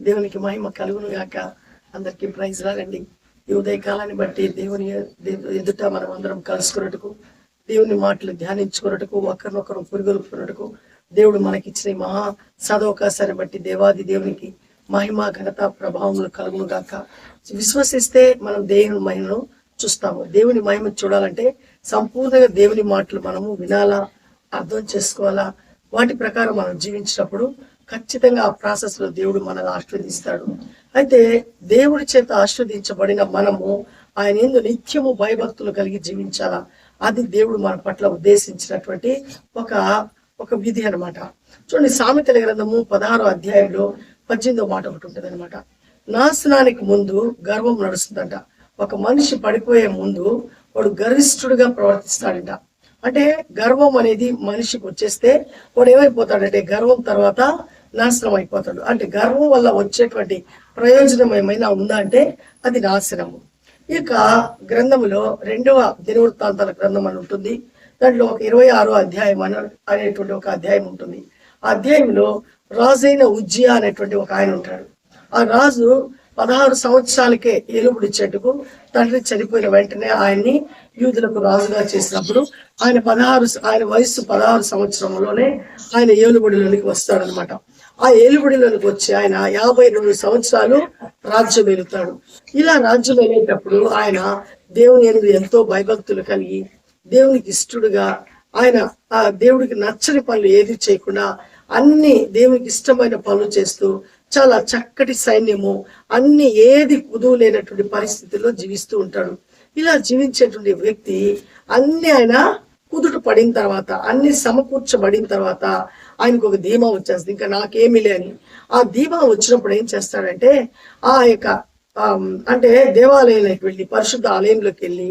దేవునికి మహిమ కలుగును గాక. అందరికీ ప్రైజ్ రాగండి. ఈ ఉదయకాలాన్ని బట్టి దేవుని ఎదుట మనం అందరం కలుసుకున్నట్టుకు, దేవుని మాటలు ధ్యానించుకున్నట్టుకు, ఒకరినొకరు పురుగొల్పుకున్నట్టుకు దేవుడు మనకిచ్చిన మహా సదవకాశాన్ని బట్టి దేవాది దేవునికి మహిమ ఘనత ప్రభావములు కలుగును గాక. విశ్వసిస్తే మనం దేవుని మహిమను చూస్తాము. దేవుని మహిమ చూడాలంటే సంపూర్ణంగా దేవుని మాటలు మనము వినాలా, అర్థం చేసుకోవాలా. వాటి ప్రకారం మనం జీవించినప్పుడు ఖచ్చితంగా ఆ ప్రాసెస్ లో దేవుడు మనల్ని ఆశీర్వదిస్తాడు. అయితే దేవుడి చేత ఆశీర్వదించబడిన మనము ఆయన యందు నిత్యము భయభక్తులు కలిగి జీవించాలా. అది దేవుడు మన పట్ల ఉద్దేశించినటువంటి ఒక విధి అనమాట. చూడండి, సామెతల గ్రంథము 16వ అధ్యాయంలో 18వ మాట ఒకటి ఉంటుంది అనమాట. నాశనానికి ముందు గర్వం నడుస్తుందంట. ఒక మనిషి పడిపోయే ముందు వాడు గర్విష్ఠుడుగా ప్రవర్తిస్తాడంట. అంటే గర్వం అనేది మనిషికి వచ్చేస్తే వాడు ఏమైపోతాడంటే గర్వం తర్వాత నాశనం అయిపోతాడు. అంటే గర్వం వల్ల వచ్చేటువంటి ప్రయోజనం ఏమైనా ఉందా అంటే అది నాశనము. ఇక గ్రంథములో 2వ దినవృత్తాంతాల గ్రంథం అని ఉంటుంది. దాంట్లో ఒక 26వ అధ్యాయం అనేటువంటి ఒక అధ్యాయం ఉంటుంది. ఆ అధ్యాయంలో రాజైన ఉజ్జియా అనేటువంటి ఒక ఆయన ఉంటాడు. ఆ రాజు 16 సంవత్సరాలకే ఏలుబడిచ్చేట్టుకు తండ్రి చనిపోయిన వెంటనే ఆయన్ని యూదులకు రాజుగా చేసినప్పుడు ఆయన వయస్సు 16 సంవత్సరంలోనే ఆయన ఏలుబడిలోనికి వస్తాడనమాట. ఆ ఏలుబడిలోనికి వచ్చి ఆయన 52 సంవత్సరాలు రాజ్యం వెళుతాడు. ఇలా రాజ్యం వెళ్ళేటప్పుడు ఆయన దేవుని యందు ఎంతో భయభక్తులు కలిగి దేవునికి ఇష్టడుగా ఆయన ఆ దేవుడికి నచ్చని పనులు ఏది చేయకుండా అన్ని దేవునికి ఇష్టమైన పనులు చేస్తూ చాలా చక్కటి సైన్యము అన్ని ఏది కుదువు లేనటువంటి పరిస్థితుల్లో జీవిస్తూ ఉంటాడు. ఇలా జీవించేటువంటి వ్యక్తి అన్ని ఆయన కుదుట పడిన తర్వాత, అన్ని సమకూర్చబడిన తర్వాత ఆయనకు ఒక ధీమా వచ్చేస్తుంది, ఇంకా నాకేమీ లేని. ఆ ధీమా వచ్చినప్పుడు ఏం చేస్తాడంటే ఆ యొక్క అంటే దేవాలయంలోకి వెళ్ళి, పరిశుద్ధ ఆలయంలోకి వెళ్ళి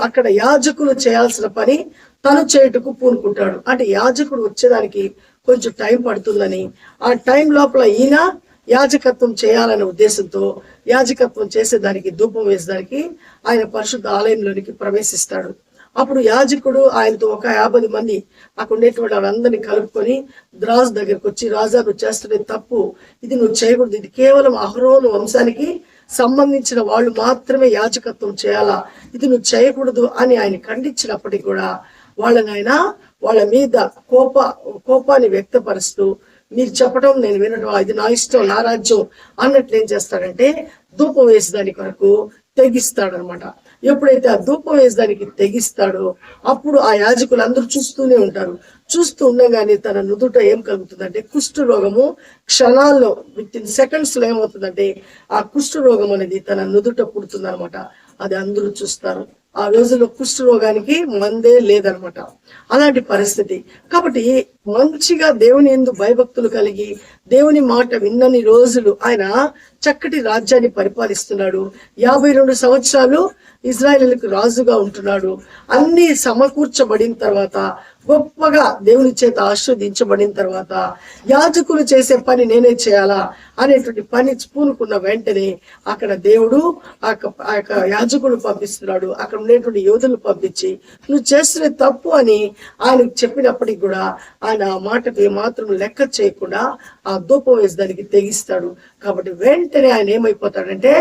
అక్కడ యాజకులు చేయాల్సిన పని తను చేయుటకు పూనుకుంటాడు. అంటే యాజకుడు వచ్చేదానికి కొంచెం టైం పడుతుందని, ఆ టైం లోపల ఈయన యాజకత్వం చేయాలనే ఉద్దేశంతో యాజకత్వం చేసేదానికి, ధూపం వేసేదానికి ఆయన పరిశుద్ధ ఆలయంలోనికి ప్రవేశిస్తాడు. అప్పుడు యాజకుడు ఆయనతో ఒక 50 మంది అక్కడ ఉండేటువంటి వాళ్ళందరినీ కలుపుకొని రాజు దగ్గరకు వచ్చి, రాజా నువ్వు చేస్తున్నది తప్పు, ఇది నువ్వు చేయకూడదు, ఇది కేవలం అహరోను వంశానికి సంబంధించిన వాళ్ళు మాత్రమే యాజకత్వం చేయాలా, ఇది నువ్వు చేయకూడదు అని ఆయన ఖండించినప్పటికీ కూడా వాళ్ళ మీద కోపాన్ని వ్యక్తపరుస్తూ, మీరు చెప్పడం నేను వినడం, ఇది నా ఇష్టం, నా రాజ్యం అన్నట్లు ఏం చేస్తాడంటే ధూపం వేసేదానికి వరకు తెగిస్తాడనమాట. ఎప్పుడైతే ఆ ధూపం వేసేదానికి తెగిస్తాడో అప్పుడు ఆ యాజకులు అందరూ చూస్తూనే ఉంటారు. చూస్తూ ఉండగానే తన నుదుట ఏం కలుగుతుందంటే కుష్ఠ రోగము క్షణాల్లో, వితిన్ సెకండ్స్ లో ఏమవుతుందంటే ఆ కుష్ఠ రోగం అనేది తన నుదుట పుడుతుంది అనమాట. అది అందరూ చూస్తారు. ఆ రోజుల్లో కుష్ఠ రోగానికి మందే లేదనమాట. అలాంటి పరిస్థితి. కాబట్టి మంచిగా దేవుని యందు భయభక్తులు కలిగి దేవుని మాట విన్నని రోజులు ఆయన చక్కటి రాజ్యాన్ని పరిపాలిస్తున్నాడు. 52 సంవత్సరాలు ఇజ్రాయేలుకు రాజుగా ఉంటున్నాడు. అన్ని సమకూర్చబడిన తర్వాత, గొప్పగా దేవుని చేత ఆశీర్వదించబడిన తర్వాత యాజకులు చేసే పని నేనే చేయాలా అనేటువంటి పని పూనుకున్న వెంటనే అక్కడ దేవుడు ఆ యొక్క యాజకుడు పంపిస్తున్నాడు. అక్కడ ఉండేటువంటి యోధులు పంపించి నువ్వు చేస్తున్న తప్పు అని ఆయనకు చెప్పినప్పటికి కూడా ఆయన ఆ మాటకు ఏమాత్రం లెక్క చేయకుండా ఆ ధూపం వేసేదానికి తెగిస్తాడు. కాబట్టి వెంటనే ఆయన ఏమైపోతాడంటే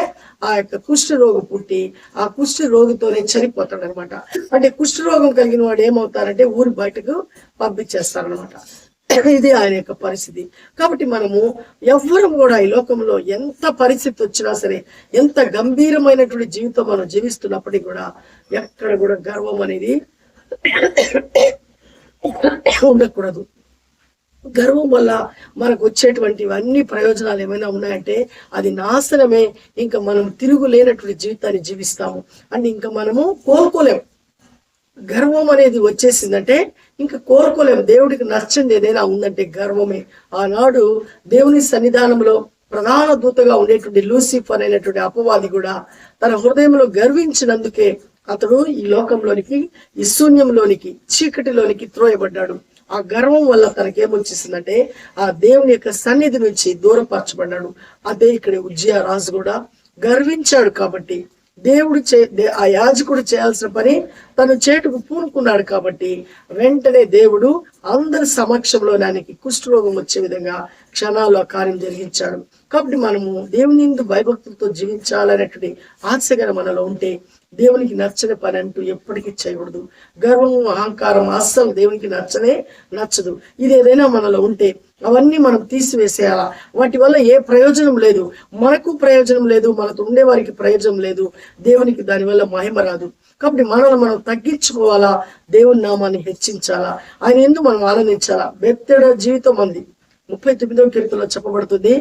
ఆ యొక్క కుష్ఠరోగం పుట్టి ఆ కుష్ఠ రోగితోనే చనిపోతాడు అనమాట. అంటే కుష్ఠరోగం కలిగిన వాడు ఏమవుతారంటే ఊరి బయటకు పంపించేస్తారనమాట. ఇది ఆయన యొక్క పరిస్థితి. కాబట్టి మనము ఎవ్వరం కూడా ఈ లోకంలో ఎంత పరిస్థితి వచ్చినా సరే, ఎంత గంభీరమైనటువంటి జీవితం మనం జీవిస్తున్నప్పటికీ కూడా ఎక్కడ కూడా గర్వం అనేది ఉండకూడదు. గర్వం వల్ల మనకు వచ్చేటువంటి అన్ని ప్రయోజనాలు ఏమైనా ఉన్నాయంటే అది నాశనమే. ఇంకా మనం తిరుగులేనటువంటి జీవితాన్ని జీవిస్తాము అంటే ఇంకా మనము కోరుకోలేము. గర్వం అనేది వచ్చేసిందంటే ఇంకా కోరుకోలేము. దేవుడికి నచ్చంది ఏదైనా ఉందంటే గర్వమే. ఆనాడు దేవుని సన్నిధానంలో ప్రధాన దూతగా ఉండేటువంటి లూసిఫర్ అయినటువంటి అపవాది కూడా తన హృదయంలో గర్వించినందుకే అతడు ఈ లోకంలోనికి, ఈ శూన్యంలోనికి, చీకటిలోనికి త్రోయబడ్డాడు. ఆ గర్వం వల్ల తనకేమొచ్చేసిందంటే ఆ దేవుని యొక్క సన్నిధి నుంచి దూరపరచబడ్డాడు. అదే ఇక్కడ ఉజ్జియా రాజు కూడా గర్వించాడు. కాబట్టి దేవుడు ఆ యాజకుడు చేయాల్సిన పని తను చేటుకు పూనుకున్నాడు కాబట్టి వెంటనే దేవుడు అందరి సమక్షంలో దానికి కుష్ఠరోగం వచ్చే విధంగా క్షణాల్లో ఆ కార్యం జరిగించాడు. కాబట్టి మనము దేవుని యందు భయభక్తులతో జీవించాలనేటువంటి ఆశగా మనలో ఉంటే దేవునికి నచ్చని పని అంటూ ఎప్పటికీ చేయకూడదు. గర్వము అహంకారం అస్సలు దేవునికి నచ్చదు. ఇది ఏదైనా మనలో ఉంటే అవన్నీ మనం తీసివేసేయాలా. వాటి వల్ల ఏ ప్రయోజనం లేదు, మనకు ప్రయోజనం లేదు, మనతో ఉండే వారికి ప్రయోజనం లేదు, దేవునికి దానివల్ల మహిమ రాదు. కాబట్టి మనల్ని మనం తగ్గించుకోవాలా, దేవుని నామాన్ని హెచ్చించాలా, ఆయన ఎందుకు మనం ఆనందించాలా. బెత్తెడ జీవితం అంది 39వ కీర్తనలో చెప్పబడుతుంది.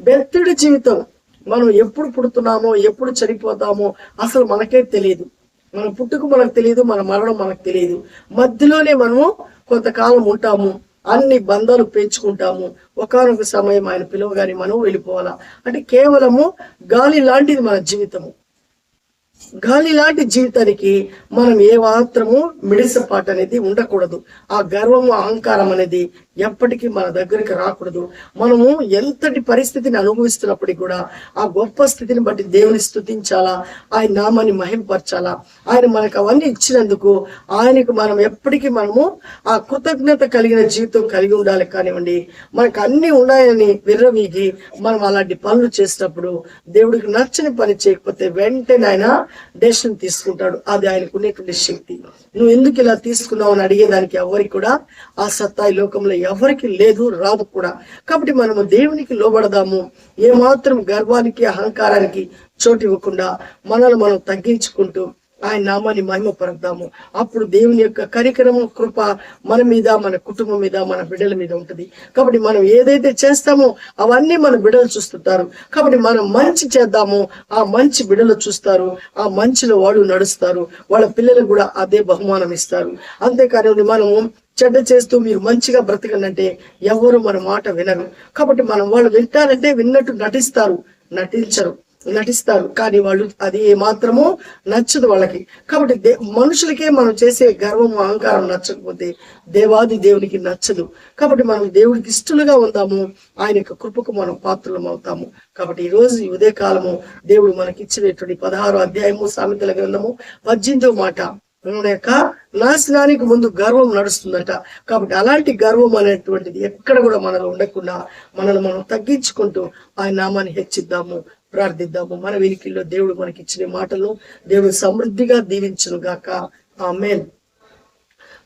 బెత్తెడు జీవితం. మనం ఎప్పుడు పుడుతున్నామో ఎప్పుడు చనిపోతామో అసలు మనకే తెలియదు. మన పుట్టుకు మనకు తెలియదు, మన మరణం మనకు తెలియదు. మధ్యలోనే మనము కొంతకాలం ఉంటాము, అన్ని బంధాలు పెంచుకుంటాము. ఒకానొక సమయం ఆయన పిలువగానే మనం వెళ్ళిపోవాలా. అంటే కేవలము గాలి లాంటిది మన జీవితము. గాలి లాంటి జీవితానికి మనం ఏ మాత్రము మిడిసపాటు అనేది ఉండకూడదు. ఆ గర్వము అహంకారం అనేది ఎప్పటికీ మన దగ్గరికి రాకూడదు. మనము ఎంతటి పరిస్థితిని అనుభవిస్తున్నప్పటికీ కూడా ఆ గొప్ప స్థితిని బట్టి దేవుని స్తుతించాలా, ఆయన నామాన్ని మహింపరచాలా. ఆయన మనకు అవన్నీ ఇచ్చినందుకు ఆయనకు మనం ఎప్పటికీ మనము ఆ కృతజ్ఞత కలిగిన జీవితం కలిగి ఉండాలి. కానివ్వండి, మనకు అన్ని ఉన్నాయని విర్రవీగి మనం అలాంటి పనులు చేసినప్పుడు దేవుడికి నచ్చని పని చేయకపోతే వెంటనే ఆయన డెసిషన్ తీసుకుంటాడు. అది ఆయనకు ఉండేటువంటి శక్తి. నువ్వు ఎందుకు ఇలా తీసుకున్నావు అని అడిగేదానికి ఎవరికి కూడా ఆ సత్తా ఈ లోకంలో ఎవరికి లేదు, రాదు కూడా. కాబట్టి మనము దేవునికి లోబడదాము. ఏమాత్రం గర్వానికి అహంకారానికి చోటు ఇవ్వకుండా మనల్ని మనం తగ్గించుకుంటూ ఆయన నామాన్ని మహిమపరుద్దాము. అప్పుడు దేవుని యొక్క కనికరము కృప మన మీద, మన కుటుంబం మీద, మన బిడ్డల మీద ఉంటుంది. కాబట్టి మనం ఏదైతే చేస్తామో అవన్నీ మన బిడ్డలు చూస్తుంటారు. కాబట్టి మనం మంచి చేద్దాము, ఆ మంచి బిడ్డలు చూస్తారు, ఆ మంచిలో వాళ్ళు నడుస్తారు, వాళ్ళ పిల్లలకు కూడా అదే బహుమానం ఇస్తారు. అంతేకాని మనము చెడ్డ చేస్తూ మీరు మంచిగా బ్రతకండి ఎవరు మన మాట వినరు. కాబట్టి మనం వాళ్ళు వింటారంటే విన్నట్టు నటిస్తారు కానీ వాళ్ళు అది ఏమాత్రమూ నచ్చదు వాళ్ళకి. కాబట్టి మనుషులకే మనం చేసే గర్వం అహంకారం నచ్చకపోతే దేవాది దేవునికి నచ్చదు. కాబట్టి మనం దేవుడికి ఇష్టలుగా ఉందాము, ఆయన యొక్క కృపకు మనం పాత్రలం అవుతాము. కాబట్టి ఈ రోజు ఈ ఉదయకాలము దేవుడు మనకి ఇచ్చినటువంటి 16వ అధ్యాయము సామెతల గ్రంథము 18వ మాట, మన యొక్క నాశనానికి ముందు గర్వం నడుస్తుందట. కాబట్టి అలాంటి గర్వం అనేటువంటిది ఎక్కడ కూడా మనలో ఉండకుండా మనల్ని మనం తగ్గించుకుంటూ ఆయన నామాన్ని హెచ్చిద్దాము, ప్రార్థిద్దాము. మన వెనుకల్లో దేవుడు మనకి ఇచ్చిన మాటలు దేవుడు సమృద్ధిగా దీవించును గాక. ఆమేన్.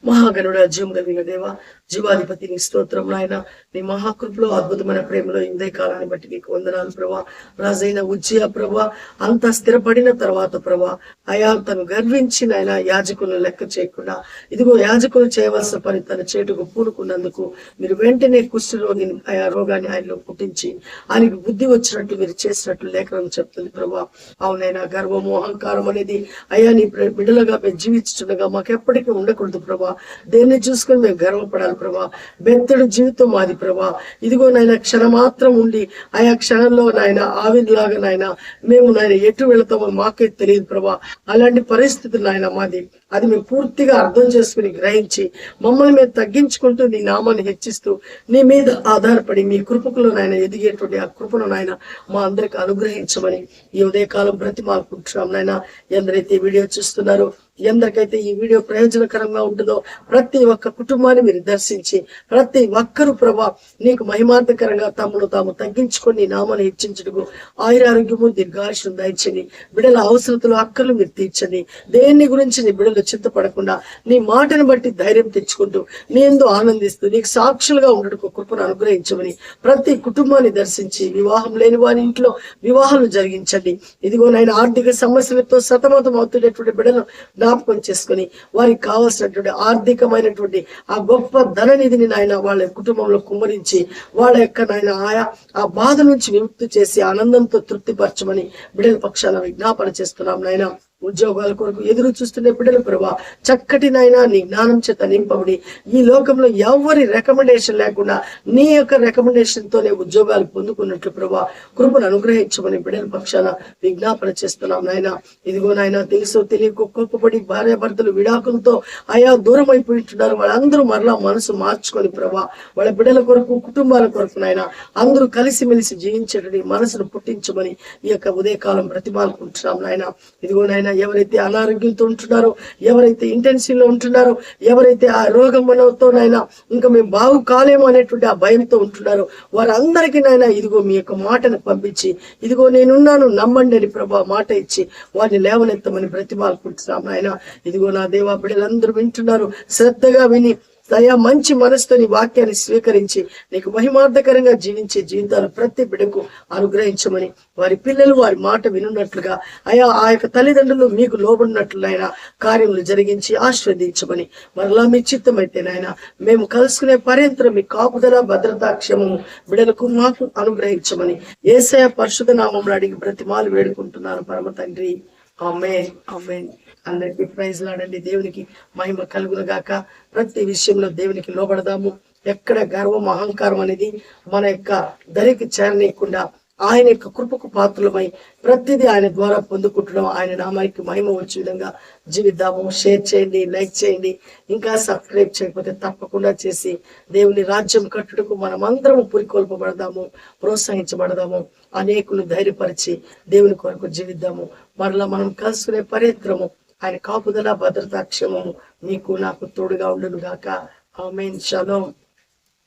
మహాగణుడ జీవగలిగిన దేవ, జీవాధిపతి నీ స్తోత్రం నాయన. నీ మహాకృపలో అద్భుతమైన ప్రేమలో ఇందే కాలాన్ని బట్టి నీకు వందనాలు ప్రభా. రాజైన ఉజ్జియా ప్రభా అంత స్థిరపడిన తర్వాత ప్రభా అయా తను గర్వించి నాయన యాజకులను లెక్క చేయకుండా ఇదిగో యాజకులు చేయవలసిన పని తన చేటుకు పూనుకున్నందుకు మీరు వెంటనే కుష్ఠరోగిని ఆయా రోగాన్ని ఆయనలో పుట్టించి ఆయనకు బుద్ధి వచ్చినట్టు మీరు చేసినట్లు లేఖనం చెప్తుంది ప్రభా. అవునైనా గర్వము అహంకారం అనేది అయా నీ బిడ్డలుగా మేము జీవించుండగా మాకెప్పటికీ ఉండకూడదు ప్రభా. దేన్ని చూసుకొని మేము గర్వపడాలి ప్రభా. బెత్తడు జీవితం మాది ప్రభా. ఇదిగో నాయన క్షణమాత్రం ఉండి ఆయా క్షణంలో నాయన ఆవిరిలాగా నాయన మేము నాయన ఎటు వెళతామో మాకే తెలియదు ప్రభా. అలాంటి పరిస్థితులు నాయన మాది. అది మేము పూర్తిగా అర్థం చేసుకుని గ్రహించి మమ్మల్ని మేము తగ్గించుకుంటూ నీ నామాన్ని హెచ్చిస్తూ నీ మీద ఆధారపడి మీ కృపకులో నాయన ఎదిగేటువంటి ఆ కృపను నాయన మా అందరికి అనుగ్రహించమని ఈ ఉదయకాలం బ్రతిమాలుకుంటున్నాం నాయన. ఎందరైతే వీడియో చూస్తున్నారో, ఎందరికైతే ఈ వీడియో ప్రయోజనకరంగా ఉంటుందో ప్రతి ఒక్క కుటుంబాన్ని మీరు దర్శించి ప్రతి ఒక్కరు ప్రభా నీకు మహిమార్థకరంగా తమను తాము తగ్గించుకొని నీ నామాన్ని హెచ్చించుటకు ఆయురారోగ్యము దీర్ఘాయుష్ను దయచండి. బిడ్డల అవసరతలు అక్కర్లు మీరు తీర్చండి. దేన్ని గురించి నీ బిడ్డలు చింతపడకుండా నీ మాటను బట్టి ధైర్యం తెచ్చుకుంటూ నీ యందు ఆనందిస్తూ నీకు సాక్షులుగా ఉండటకు కృపను అనుగ్రహించమని ప్రతి కుటుంబాన్ని దర్శించి వివాహం లేని వారి ఇంట్లో వివాహాలు జరిగించండి. ఇదిగో నాయన ఆర్థిక సమస్యలతో సతమతం అవుతున్నటువంటి బిడ్డలు జ్ఞాపకం చేసుకుని వారికి కావాల్సినటువంటి ఆర్థికమైనటువంటి ఆ గొప్ప ధననిధిని నాయన వాళ్ళ కుటుంబంలో కుమ్మరించి వాళ్ళ యొక్క నాయన ఆ బాధ నుంచి విముక్తి చేసి ఆనందంతో తృప్తిపరచమని బిడ్డల పక్షాన విజ్ఞాపన చేస్తున్నాం నాయన. ఉద్యోగాల కొరకు ఎదురు చూస్తున్న బిడ్డలు ప్రభా చక్కటి నాయన నీ జ్ఞానం చేత నింపబడి ఈ లోకంలో ఎవరి రికమెండేషన్ లేకుండా నీ యొక్క రికమెండేషన్ తోనే ఉద్యోగాలు పొందుకున్నట్లు ప్రభా కృపను అనుగ్రహించమని బిడ్డల పక్షాన విజ్ఞాపన చేస్తున్నాం నాయన. ఇదిగో నాయన తెలుసో తెలియక కోపపడి భార్యాభర్తలు విడాకులతో అయా దూరం అయిపోయింటున్నారు. వాళ్ళందరూ మరలా మనసు మార్చుకొని ప్రభా వాళ్ళ బిడ్డల కొరకు కుటుంబాల కొరకు నాయన అందరూ కలిసిమెలిసి జీవించడని మనసును పుట్టించమని ఈ యొక్క ఉదయకాలం ప్రతిమాలుకుంటున్నాం నాయన. ఇదిగో నాయన ఎవరైతే అనారోగ్యంతో ఉంటున్నారో, ఎవరైతే ఇంటెన్సివ్ లో ఉంటున్నారో, ఎవరైతే ఆ రోగంతో నాయన ఇంకా మేము బాగు కాలేమో అనేటువంటి ఆ భయంతో ఉంటున్నారో వారందరికీ నాయన ఇదిగో మీ యొక్క మాటను పంపించి ఇదిగో నేనున్నాను నమ్మండి అని ప్రభా మాట ఇచ్చి వారిని లేవనెత్తమని బ్రతిమాలుకుంటున్నాం నాయన. ఇదిగో నా దేవా బిడ్డలందరూ వింటున్నారు, శ్రద్ధగా విని అయా మంచి మనసుతో నీ వాక్యాన్ని స్వీకరించి నీకు మహిమార్థకరంగా జీవించే జీవితాలు ప్రతి బిడ్డకు అనుగ్రహించమని, వారి పిల్లలు వారి మాట వినున్నట్లుగా అయా ఆ యొక్క తల్లిదండ్రులు మీకు లోబడినట్లయినా కార్యములు జరిగించి ఆస్వాదించమని, మరలా మీ చిత్తమైతే నాయన మేము కలుసుకునే పర్యంతరం మీ కాపుదల భద్రతా క్షేమము బిడ్డలకు మాకు అనుగ్రహించమని యేసయ్య పరిశుద్ధ నామములో అడిగి బ్రతిమాలు వేడుకుంటున్నాను పరమ తండ్రి. ఆమేన్ ఆమేన్. అందరికి ప్రైజ్ లాడండి. దేవునికి మహిమ కలుగును గాక. ప్రతి విషయంలో దేవునికి లోబడదాము. ఎక్కడ గర్వం అహంకారం అనేది మన యొక్క దరికి చేరనీయకుండా ఆయన యొక్క కృపకు పాత్రలమై ప్రతిదీ ఆయన ద్వారా పొందుకుంటున్నాం. ఆయన నామానికి మహిమ వచ్చే విధంగా జీవిద్దాము. షేర్ చేయండి, లైక్ చేయండి. ఇంకా సబ్స్క్రైబ్ చేయకపోతే తప్పకుండా చేసి దేవుని రాజ్యం కట్టుటకు మనమందరం పురికొల్పబడదాము, ప్రోత్సహించబడదాము. అనేకులు ధైర్యపరిచి దేవుని కొరకు జీవిద్దాము. మరలా మనం కలుసుకునే పర్యంతరము ఆయన కాపుదల భద్రతా క్షేమము మీకు నాకు తోడుగా ఉండును గాక. ఆమేన్. షలోమ్.